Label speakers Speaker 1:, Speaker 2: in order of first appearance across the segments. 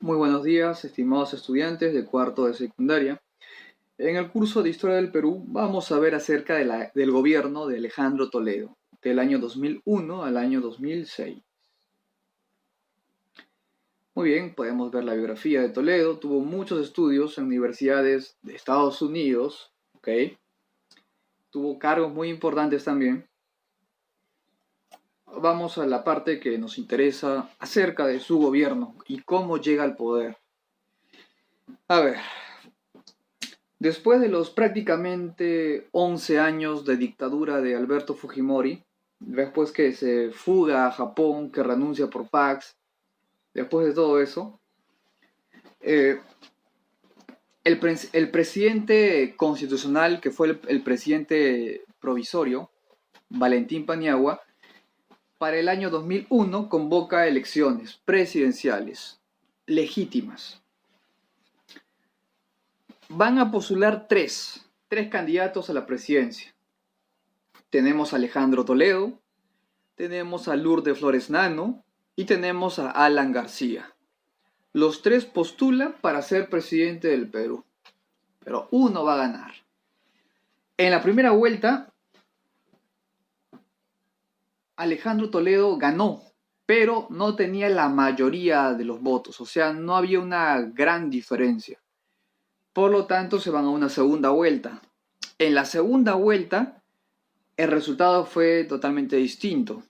Speaker 1: Muy buenos días, estimados estudiantes de cuarto de secundaria. En el curso de Historia del Perú vamos a ver acerca del gobierno de Alejandro Toledo, del año 2001 al año 2006. Muy bien, podemos ver la biografía de Toledo. Tuvo muchos estudios en universidades de Estados Unidos, ¿ok? Tuvo cargos muy importantes también. Vamos a la parte que nos interesa acerca de su gobierno y cómo llega al poder. A ver, después de los prácticamente 11 años de dictadura de Alberto Fujimori, después que se fuga a Japón, que renuncia por fax, después de todo eso, eh, el presidente constitucional, que fue el presidente provisorio, Valentín Paniagua, para el año 2001 convoca elecciones presidenciales legítimas. Van a postular tres candidatos a la presidencia. Tenemos a Alejandro Toledo, tenemos a Lourdes Flores Nano y tenemos a Alan García. Los tres postulan para ser presidente del Perú, pero uno va a ganar. En la primera vuelta, Alejandro Toledo ganó, pero no tenía la mayoría de los votos, o sea, no había una gran diferencia. Por lo tanto, se van a una segunda vuelta. En la segunda vuelta, el resultado fue totalmente distinto.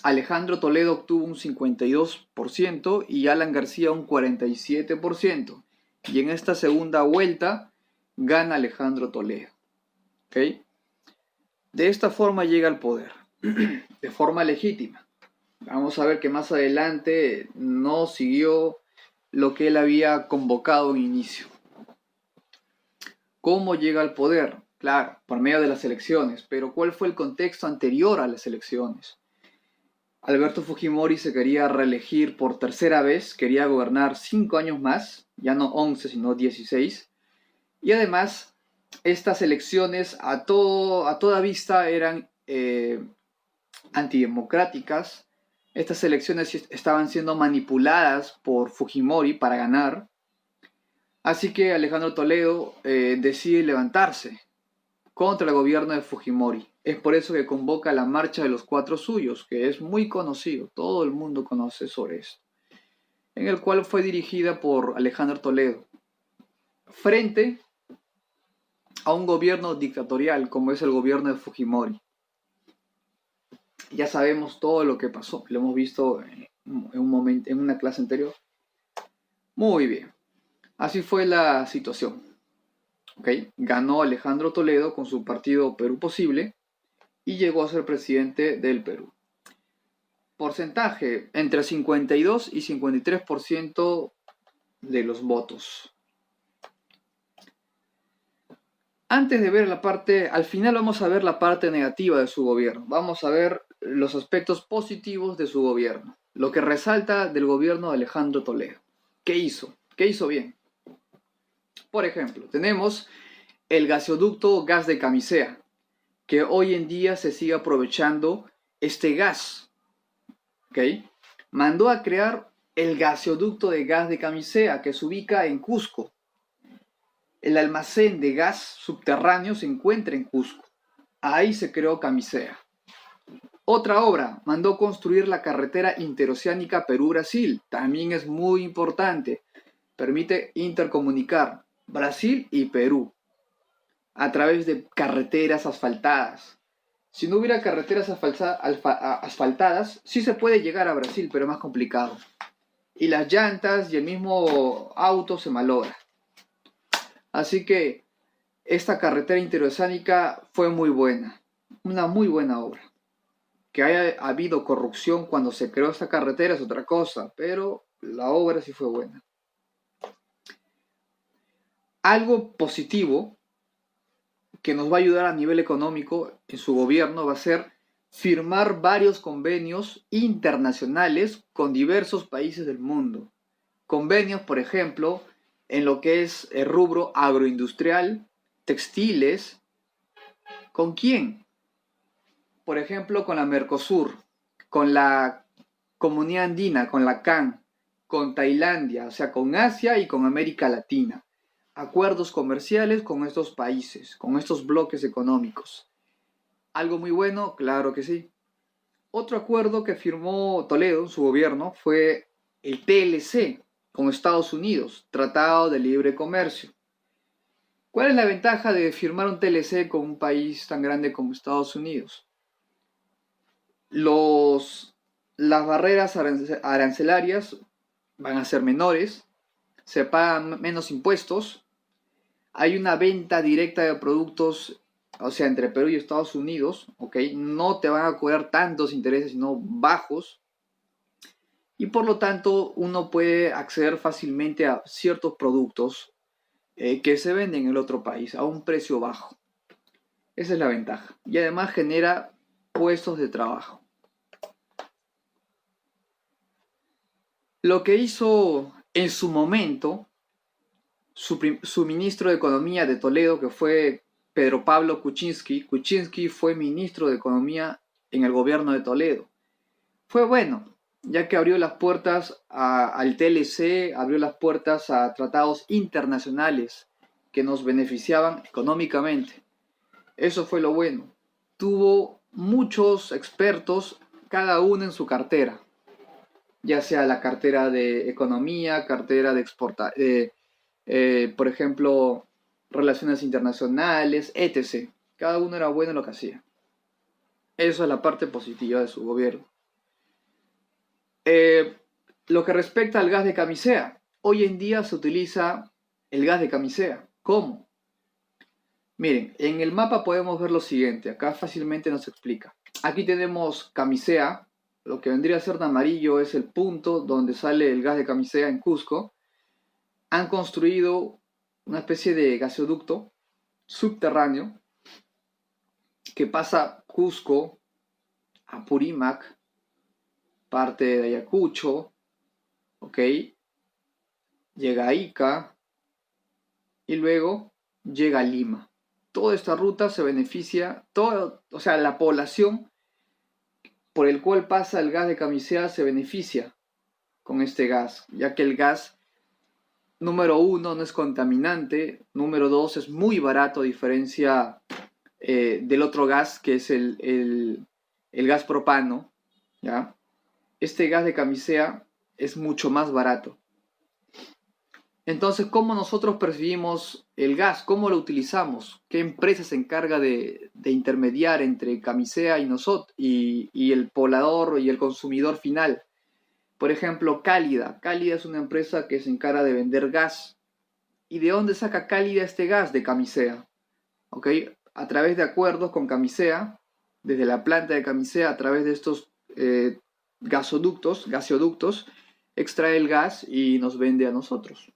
Speaker 1: Alejandro Toledo obtuvo un 52% y Alan García un 47%. Y en esta segunda vuelta gana Alejandro Toledo. ¿Okay? De esta forma llega al poder, de forma legítima. Vamos a ver que más adelante no siguió lo que él había convocado en inicio. ¿Cómo llega al poder? Claro, por medio de las elecciones, pero ¿cuál fue el contexto anterior a las elecciones? Alberto Fujimori se quería reelegir por tercera vez, quería gobernar 5 años más, ya no 11 sino 16, y además estas elecciones a toda vista eran antidemocráticas. Estas elecciones estaban siendo manipuladas por Fujimori para ganar. Así que Alejandro Toledo decide levantarse contra el gobierno de Fujimori. Es por eso que convoca la Marcha de los Cuatro Suyos, que es muy conocido, todo el mundo conoce sobre esto, en el cual fue dirigida por Alejandro Toledo, frente a un gobierno dictatorial como es el gobierno de Fujimori. Ya sabemos todo lo que pasó, lo hemos visto en una clase anterior. Muy bien, así fue la situación. ¿Okay? Ganó Alejandro Toledo con su partido Perú Posible y llegó a ser presidente del Perú. Porcentaje, entre 52 y 53% de los votos. Antes de ver la parte, al final vamos a ver la parte negativa de su gobierno. Vamos a ver los aspectos positivos de su gobierno. Lo que resalta del gobierno de Alejandro Toledo. ¿Qué hizo? ¿Qué hizo bien? Por ejemplo, tenemos el gasoducto Gas de Camisea, que hoy en día se sigue aprovechando este gas. ¿Okay? Mandó a crear el gasoducto de gas de Camisea, que se ubica en Cusco. El almacén de gas subterráneo se encuentra en Cusco. Ahí se creó Camisea. Otra obra, mandó construir la carretera interoceánica Perú-Brasil. También es muy importante. Permite intercomunicar Brasil y Perú a través de carreteras asfaltadas. Si no hubiera carreteras asfaltadas, sí se puede llegar a Brasil, pero es más complicado. Y las llantas y el mismo auto se malogra. Así que esta carretera interoceánica fue muy buena, una muy buena obra. Que haya habido corrupción cuando se creó esta carretera es otra cosa, pero la obra sí fue buena. Algo positivo que nos va a ayudar a nivel económico en su gobierno va a ser firmar varios convenios internacionales con diversos países del mundo. Convenios, por ejemplo, en lo que es el rubro agroindustrial, textiles. ¿Con quién? Por ejemplo, con la Mercosur, con la Comunidad Andina, con la CAN, con Tailandia, o sea, con Asia y con América Latina. Acuerdos comerciales con estos países, con estos bloques económicos. ¿Algo muy bueno? Claro que sí. Otro acuerdo que firmó Toledo en su gobierno fue el TLC con Estados Unidos, Tratado de Libre Comercio. ¿Cuál es la ventaja de firmar un TLC con un país tan grande como Estados Unidos? Las barreras arancelarias van a ser menores, se pagan menos impuestos, hay una venta directa de productos, o sea, entre Perú y Estados Unidos, ¿ok? No te van a cobrar tantos intereses, sino bajos, y por lo tanto uno puede acceder fácilmente a ciertos productos que se venden en el otro país a un precio bajo. Esa es la ventaja. Y además genera puestos de trabajo. Lo que hizo en su momento su ministro de Economía de Toledo, que fue Pedro Pablo Kuczynski. Kuczynski fue ministro de Economía en el gobierno de Toledo. Fue bueno, ya que abrió las puertas al TLC, abrió las puertas a tratados internacionales que nos beneficiaban económicamente. Eso fue lo bueno. Tuvo muchos expertos, cada uno en su cartera, ya sea la cartera de economía, cartera de por ejemplo, relaciones internacionales, etc. Cada uno era bueno en lo que hacía. Eso es la parte positiva de su gobierno. Lo que respecta al gas de camisea, hoy en día se utiliza el gas de camisea. ¿Cómo? Miren, en el mapa podemos ver lo siguiente, acá fácilmente nos explica. Aquí tenemos camisea, lo que vendría a ser de amarillo es el punto donde sale el gas de camisea en Cusco. Han construido una especie de gasoducto subterráneo que pasa Cusco, Apurímac, parte de Ayacucho, ¿ok? Llega a Ica y luego llega a Lima. Toda esta ruta se beneficia, o sea, la población por el cual pasa el gas de camisea se beneficia con este gas, ya que el gas, número uno, no es contaminante, número dos, es muy barato a diferencia del otro gas que es el gas propano, ¿ya? Este gas de camisea es mucho más barato. Entonces, ¿cómo nosotros percibimos el gas? ¿Cómo lo utilizamos? ¿Qué empresa se encarga de intermediar entre camisea y el poblador y el consumidor final? Por ejemplo, Cálida. Cálida es una empresa que se encarga de vender gas. ¿Y de dónde saca Cálida este gas? De camisea. ¿Ok? A través de acuerdos con camisea, desde la planta de camisea, a través de estos gasoductos, extrae el gas y nos vende a nosotros.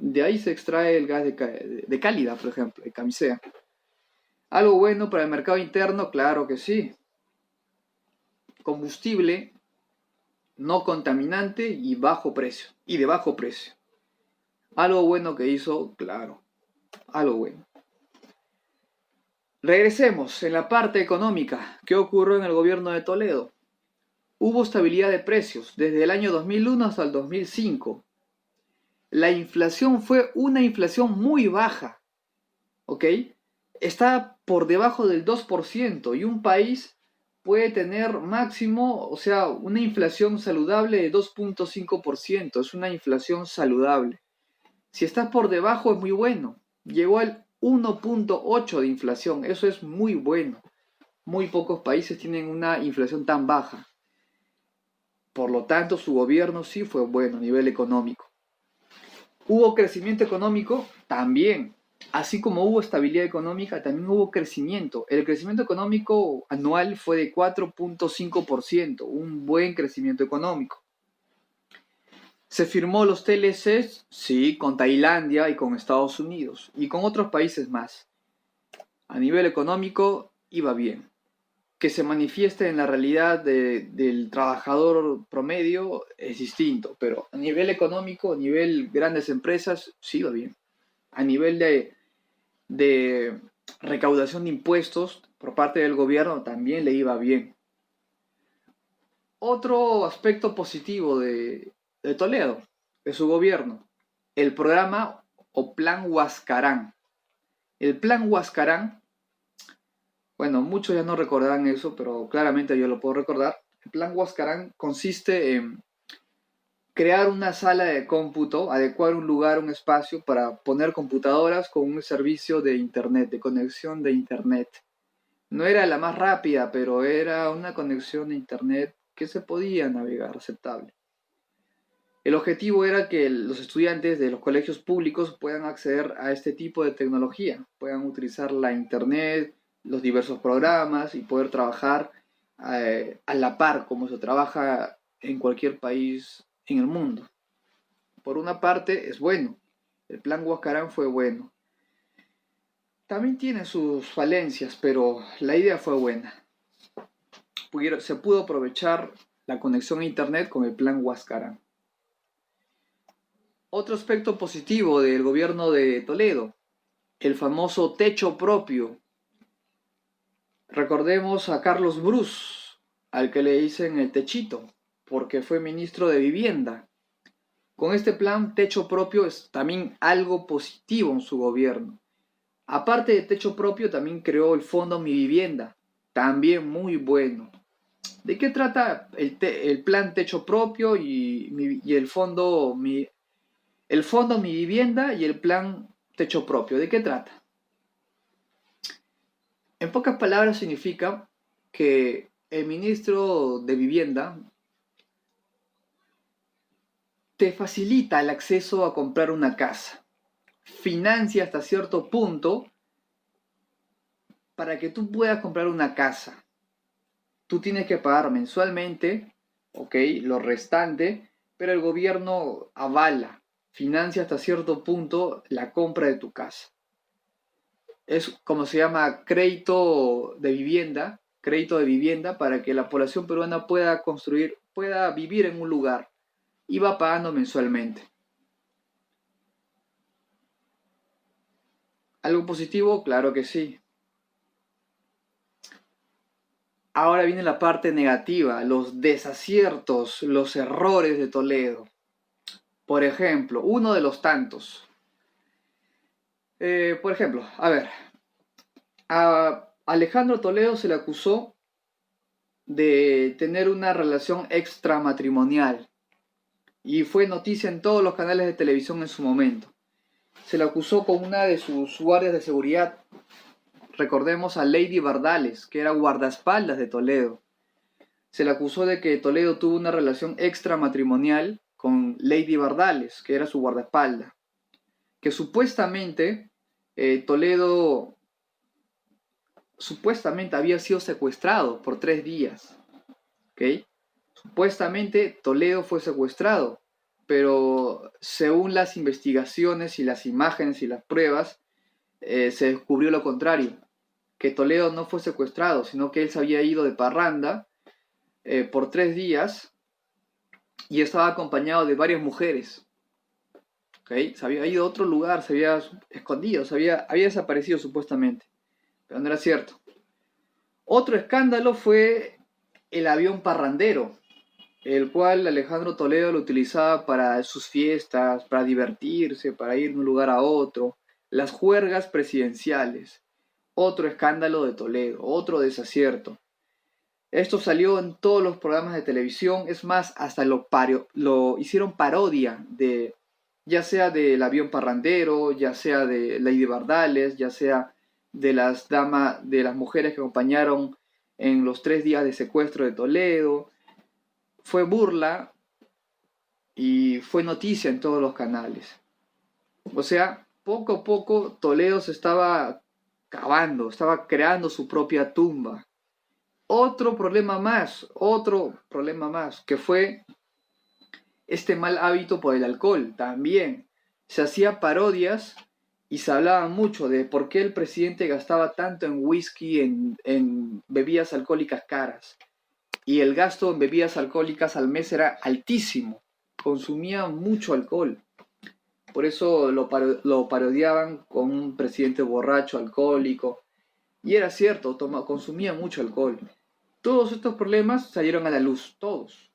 Speaker 1: De ahí se extrae el gas de Cálida, por ejemplo, de camisea. ¿Algo bueno para el mercado interno? Claro que sí. Combustible no contaminante y bajo precio. Y de bajo precio. Algo bueno que hizo, claro. Algo bueno. Regresemos en la parte económica. ¿Qué ocurrió en el gobierno de Toledo? Hubo estabilidad de precios desde el año 2001 hasta el 2005. La inflación fue una inflación muy baja, ¿ok? Está por debajo del 2% y un país puede tener máximo, o sea, una inflación saludable de 2.5%, es una inflación saludable. Si estás por debajo es muy bueno, llegó al 1.8 de inflación, eso es muy bueno. Muy pocos países tienen una inflación tan baja. Por lo tanto, su gobierno sí fue bueno a nivel económico. ¿Hubo crecimiento económico? También. Así como hubo estabilidad económica, también hubo crecimiento. El crecimiento económico anual fue de 4.5%, un buen crecimiento económico. ¿Se firmó los TLCs? Sí, con Tailandia y con Estados Unidos y con otros países más. A nivel económico iba bien. Que se manifieste en la realidad del trabajador promedio es distinto, pero a nivel económico, a nivel grandes empresas, sí va bien. A nivel de recaudación de impuestos por parte del gobierno también le iba bien. Otro aspecto positivo de Toledo, de su gobierno, el programa o Plan Huascarán. El Plan Huascarán, bueno, muchos ya no recordarán eso, pero claramente yo lo puedo recordar. El Plan Huascarán consiste en crear una sala de cómputo, adecuar un lugar, un espacio para poner computadoras con un servicio de internet, de conexión de internet. No era la más rápida, pero era una conexión de internet que se podía navegar, aceptable. El objetivo era que los estudiantes de los colegios públicos puedan acceder a este tipo de tecnología, puedan utilizar la internet, los diversos programas y poder trabajar a la par como se trabaja en cualquier país en el mundo. Por una parte es bueno, el plan Huascarán fue bueno. También tiene sus falencias, pero la idea fue buena. Se pudo aprovechar la conexión a internet con el plan Huascarán. Otro aspecto positivo del gobierno de Toledo, el famoso techo propio. Recordemos a Carlos Brus, al que le dicen el techito, porque fue ministro de Vivienda. Con este plan, techo propio es también algo positivo en su gobierno. Aparte de techo propio, también creó el Fondo Mi Vivienda, también muy bueno. ¿De qué trata el plan techo propio y el fondo Mi Vivienda y el plan techo propio? ¿De qué trata? En pocas palabras significa que el ministro de Vivienda te facilita el acceso a comprar una casa, financia hasta cierto punto para que tú puedas comprar una casa. Tú tienes que pagar mensualmente, ok, lo restante, pero el gobierno avala, financia hasta cierto punto la compra de tu casa. Es como se llama crédito de vivienda para que la población peruana pueda pueda vivir en un lugar y va pagando mensualmente. ¿Algo positivo? Claro que sí. Ahora viene la parte negativa, los desaciertos, los errores de Toledo. Por ejemplo, uno de los tantos. Por ejemplo, a Alejandro Toledo se le acusó de tener una relación extramatrimonial y fue noticia en todos los canales de televisión en su momento. Se le acusó con una de sus guardias de seguridad. Recordemos a Lady Bardales, que era guardaespaldas de Toledo. Se le acusó de que Toledo tuvo una relación extramatrimonial con Lady Bardales, que era su guardaespaldas. Que supuestamente Toledo había sido secuestrado por 3 días. ¿Okay? Supuestamente Toledo fue secuestrado, pero según las investigaciones y las imágenes y las pruebas, se descubrió lo contrario, que Toledo no fue secuestrado, sino que él se había ido de parranda por 3 días y estaba acompañado de varias mujeres. ¿Okay? Se había ido a otro lugar, se había escondido, había desaparecido supuestamente, pero no era cierto. Otro escándalo fue el avión parrandero, el cual Alejandro Toledo lo utilizaba para sus fiestas, para divertirse, para ir de un lugar a otro, las juergas presidenciales. Otro escándalo de Toledo, otro desacierto. Esto salió en todos los programas de televisión, es más, hasta lo hicieron parodia de, ya sea del avión parrandero, ya sea de Lady Bardales, ya sea de de las mujeres que acompañaron en los 3 días de secuestro de Toledo. Fue burla y fue noticia en todos los canales. O sea, poco a poco Toledo se estaba cavando, estaba creando su propia tumba. Otro problema más, que fue este mal hábito por el alcohol. También se hacía parodias y se hablaba mucho de por qué el presidente gastaba tanto en whisky, en bebidas alcohólicas caras. Y el gasto en bebidas alcohólicas al mes era altísimo. Consumía mucho alcohol. Por eso lo parodiaban con un presidente borracho, alcohólico. Y era cierto, consumía mucho alcohol. Todos estos problemas salieron a la luz, todos.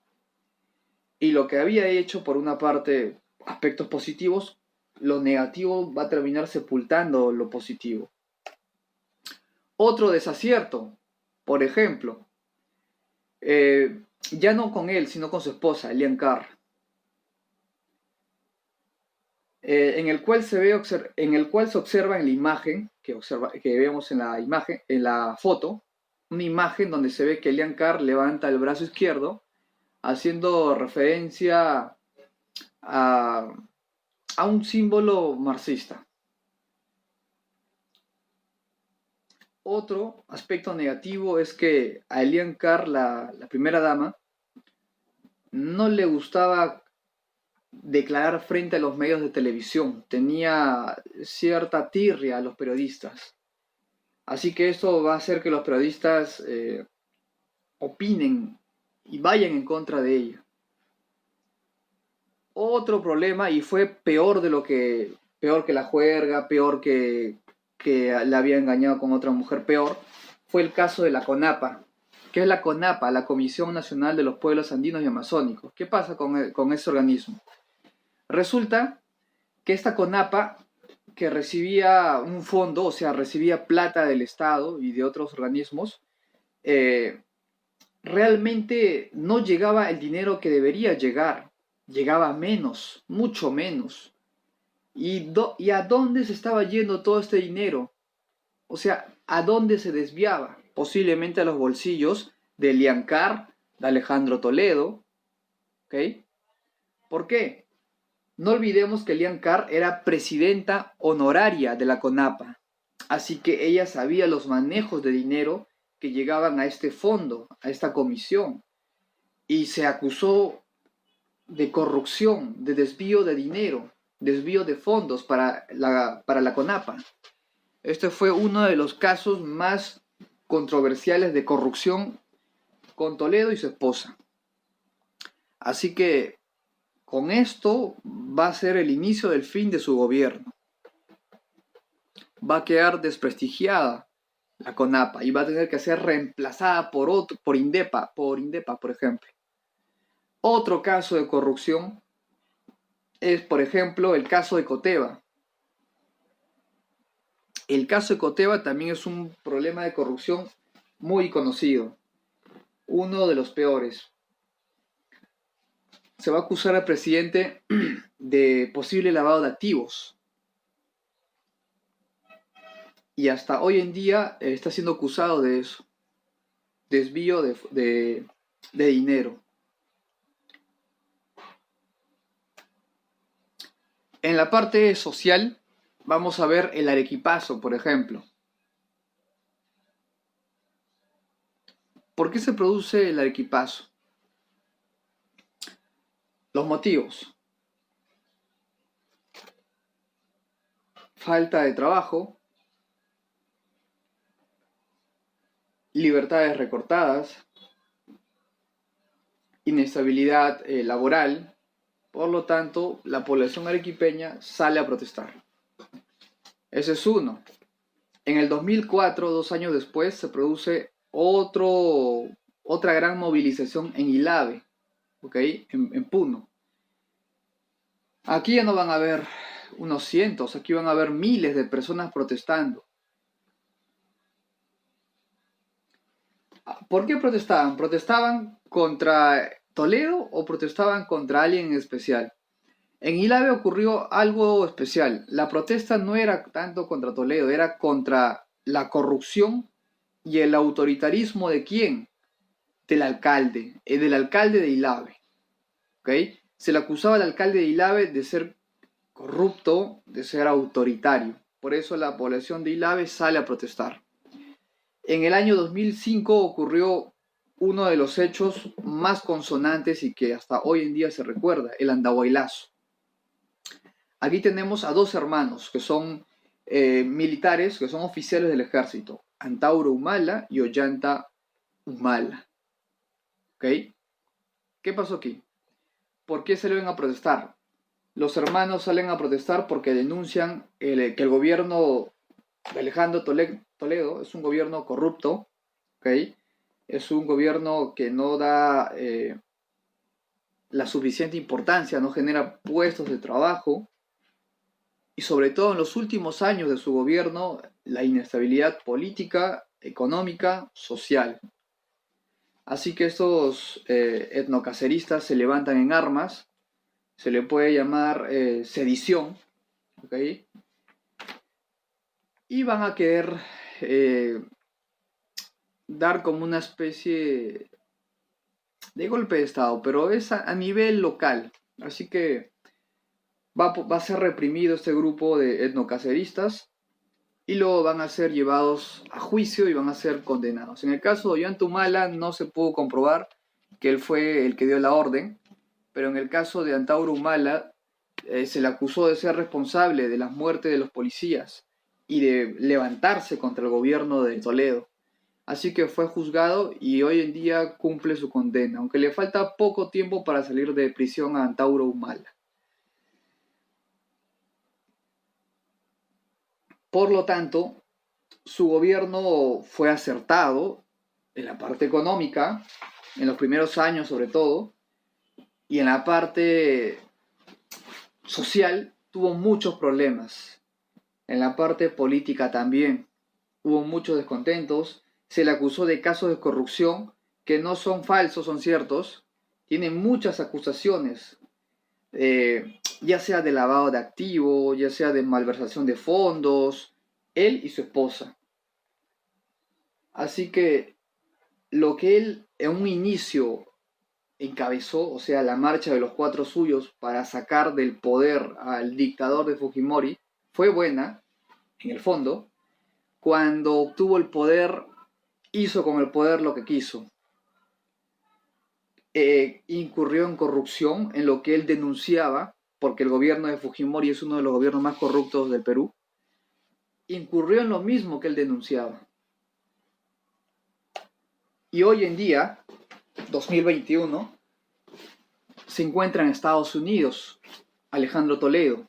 Speaker 1: Y lo que había hecho, por una parte, aspectos positivos, lo negativo va a terminar sepultando lo positivo. Otro desacierto, por ejemplo, ya no con él, sino con su esposa, Elian Carr, en el cual se observa en la imagen, que vemos en la imagen, en la foto, una imagen donde se ve que Elian Carr levanta el brazo izquierdo, haciendo referencia a, a un símbolo marxista. Otro aspecto negativo es que a Elian Carr, la primera dama, no le gustaba declarar frente a los medios de televisión, tenía cierta tirria a los periodistas. Así que esto va a hacer que los periodistas opinen y vayan en contra de ella. Otro problema, y fue peor que la juerga, peor que la había engañado con otra mujer, peor, fue el caso de la CONAPA. ¿Qué es la CONAPA? La Comisión Nacional de los Pueblos Andinos y Amazónicos. ¿Qué pasa con ese organismo? Resulta que esta CONAPA, que recibía un fondo, o sea, recibía plata del Estado y de otros organismos, realmente no llegaba el dinero que debería llegar, llegaba menos, mucho menos. ¿Y a dónde se estaba yendo todo este dinero? O sea, ¿a dónde se desviaba? Posiblemente a los bolsillos de Elian Carr, de Alejandro Toledo, ¿ok? ¿Por qué? No olvidemos que Elian Carr era presidenta honoraria de la CONAPA, así que ella sabía los manejos de dinero que llegaban a este fondo, a esta comisión, y se acusó de corrupción, de desvío de dinero, desvío de fondos para la CONAPA. Este fue uno de los casos más controversiales de corrupción con Toledo y su esposa. Así que con esto va a ser el inicio del fin de su gobierno. Va a quedar desprestigiada la CONAPA y va a tener que ser reemplazada por INDEPA, por ejemplo. Otro caso de corrupción es, por ejemplo, el caso de Coteva. El caso de Coteva también es un problema de corrupción muy conocido, uno de los peores. Se va a acusar al presidente de posible lavado de activos y hasta hoy en día está siendo acusado de eso, desvío de dinero. En la parte social vamos a ver el arequipazo, por ejemplo. ¿Por qué se produce el arequipazo? Los motivos: falta de trabajo, libertades recortadas, inestabilidad laboral. Por lo tanto, la población arequipeña sale a protestar. Ese es uno. En el 2004, 2 años después, se produce otra gran movilización en Ilave, ¿okay? En Puno. Aquí ya no van a haber unos cientos, aquí van a haber miles de personas protestando. ¿Por qué protestaban? ¿Protestaban contra Toledo o protestaban contra alguien en especial? En Ilave ocurrió algo especial. La protesta no era tanto contra Toledo, era contra la corrupción y el autoritarismo de quién? Del alcalde de Ilave. ¿Okay? Se le acusaba al alcalde de Ilave de ser corrupto, de ser autoritario. Por eso la población de Ilave sale a protestar. En el año 2005 ocurrió uno de los hechos más consonantes y que hasta hoy en día se recuerda, el Andahuaylazo. Aquí tenemos a dos hermanos que son militares, que son oficiales del ejército, Antauro Humala y Ollanta Humala. ¿Ok? ¿Qué pasó aquí? ¿Por qué salen a protestar? Los hermanos salen a protestar porque denuncian que el gobierno de Alejandro Toledo es un gobierno corrupto, ¿ok? Es un gobierno que no da la suficiente importancia, no genera puestos de trabajo y sobre todo en los últimos años de su gobierno, la inestabilidad política, económica, social. Así que estos etnocaceristas se levantan en armas, se le puede llamar sedición, ¿ok? Y van a querer dar como una especie de golpe de Estado, pero es a nivel local. Así que va a ser reprimido este grupo de etnocaceristas y luego van a ser llevados a juicio y van a ser condenados. En el caso de Ollantumala no se pudo comprobar que él fue el que dio la orden, pero en el caso de Antauro Humala se le acusó de ser responsable de las muertes de los policías y de levantarse contra el gobierno de Toledo. Así que fue juzgado y hoy en día cumple su condena, aunque le falta poco tiempo para salir de prisión a Antauro Humala. Por lo tanto, su gobierno fue acertado en la parte económica, en los primeros años sobre todo, y en la parte social tuvo muchos problemas. En la parte política también hubo muchos descontentos. Se le acusó de casos de corrupción que no son falsos, son ciertos. Tiene muchas acusaciones, ya sea de lavado de activos, ya sea de malversación de fondos, él y su esposa. Así que lo que él en un inicio encabezó, o sea, la marcha de los cuatro suyos para sacar del poder al dictador de Fujimori, fue buena, en el fondo. Cuando obtuvo el poder, hizo con el poder lo que quiso. Incurrió en corrupción, en lo que él denunciaba, porque el gobierno de Fujimori es uno de los gobiernos más corruptos del Perú. Incurrió en lo mismo que él denunciaba. Y hoy en día, 2021, se encuentra en Estados Unidos, Alejandro Toledo.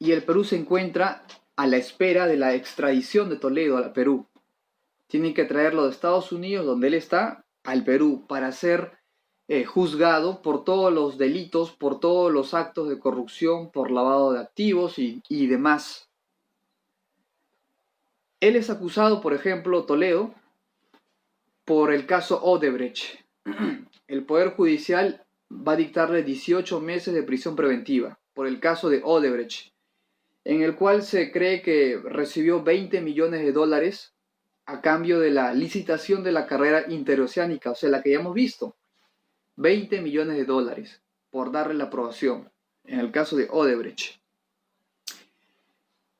Speaker 1: Y el Perú se encuentra a la espera de la extradición de Toledo al Perú. Tienen que traerlo de Estados Unidos, donde él está, al Perú, para ser juzgado por todos los delitos, por todos los actos de corrupción, por lavado de activos y demás. Él es acusado, por ejemplo, Toledo, por el caso Odebrecht. El Poder Judicial va a dictarle 18 meses de prisión preventiva por el caso de Odebrecht, en el cual se cree que recibió 20 millones de dólares a cambio de la licitación de la carrera interoceánica, o sea, la que ya hemos visto. 20 millones de dólares por darle la aprobación, en el caso de Odebrecht.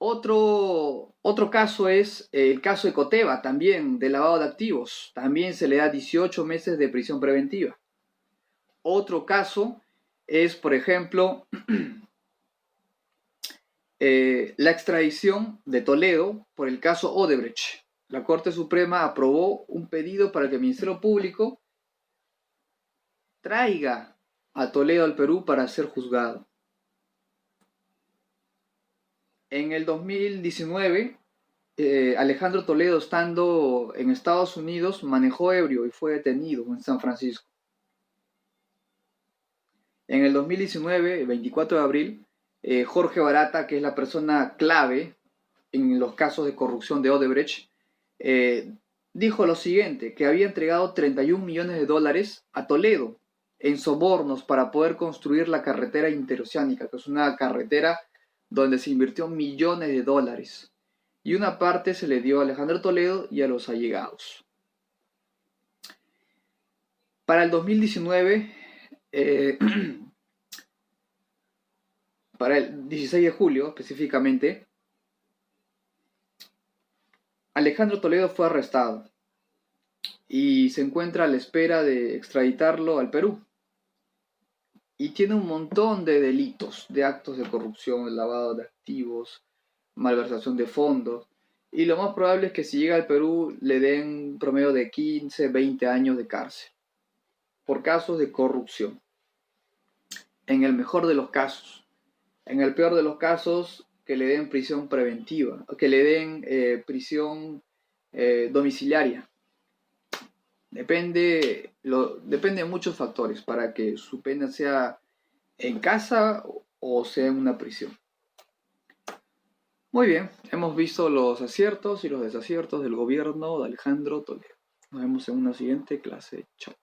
Speaker 1: Otro caso es el caso de Coteva, también de lavado de activos. También se le da 18 meses de prisión preventiva. Otro caso es, por ejemplo, la extradición de Toledo por el caso Odebrecht. La Corte Suprema aprobó un pedido para que el Ministerio Público traiga a Toledo al Perú para ser juzgado. En el 2019, Alejandro Toledo, estando en Estados Unidos, manejó ebrio y fue detenido en San Francisco. En el 2019, el 24 de abril, Jorge Barata, que es la persona clave en los casos de corrupción de Odebrecht, dijo lo siguiente, que había entregado 31 millones de dólares a Toledo en sobornos para poder construir la carretera interoceánica, que es una carretera donde se invirtió millones de dólares. Y una parte se le dio a Alejandro Toledo y a los allegados. Para el 2019, para el 16 de julio específicamente, Alejandro Toledo fue arrestado y se encuentra a la espera de extraditarlo al Perú. Y tiene un montón de delitos, de actos de corrupción, lavado de activos, malversación de fondos. Y lo más probable es que si llega al Perú le den un promedio de 15, 20 años de cárcel por casos de corrupción. En el mejor de los casos. En el peor de los casos, que le den prisión preventiva, que le den prisión domiciliaria. Depende de muchos factores para que su pena sea en casa o sea en una prisión. Muy bien, hemos visto los aciertos y los desaciertos del gobierno de Alejandro Toledo. Nos vemos en una siguiente clase. Chao.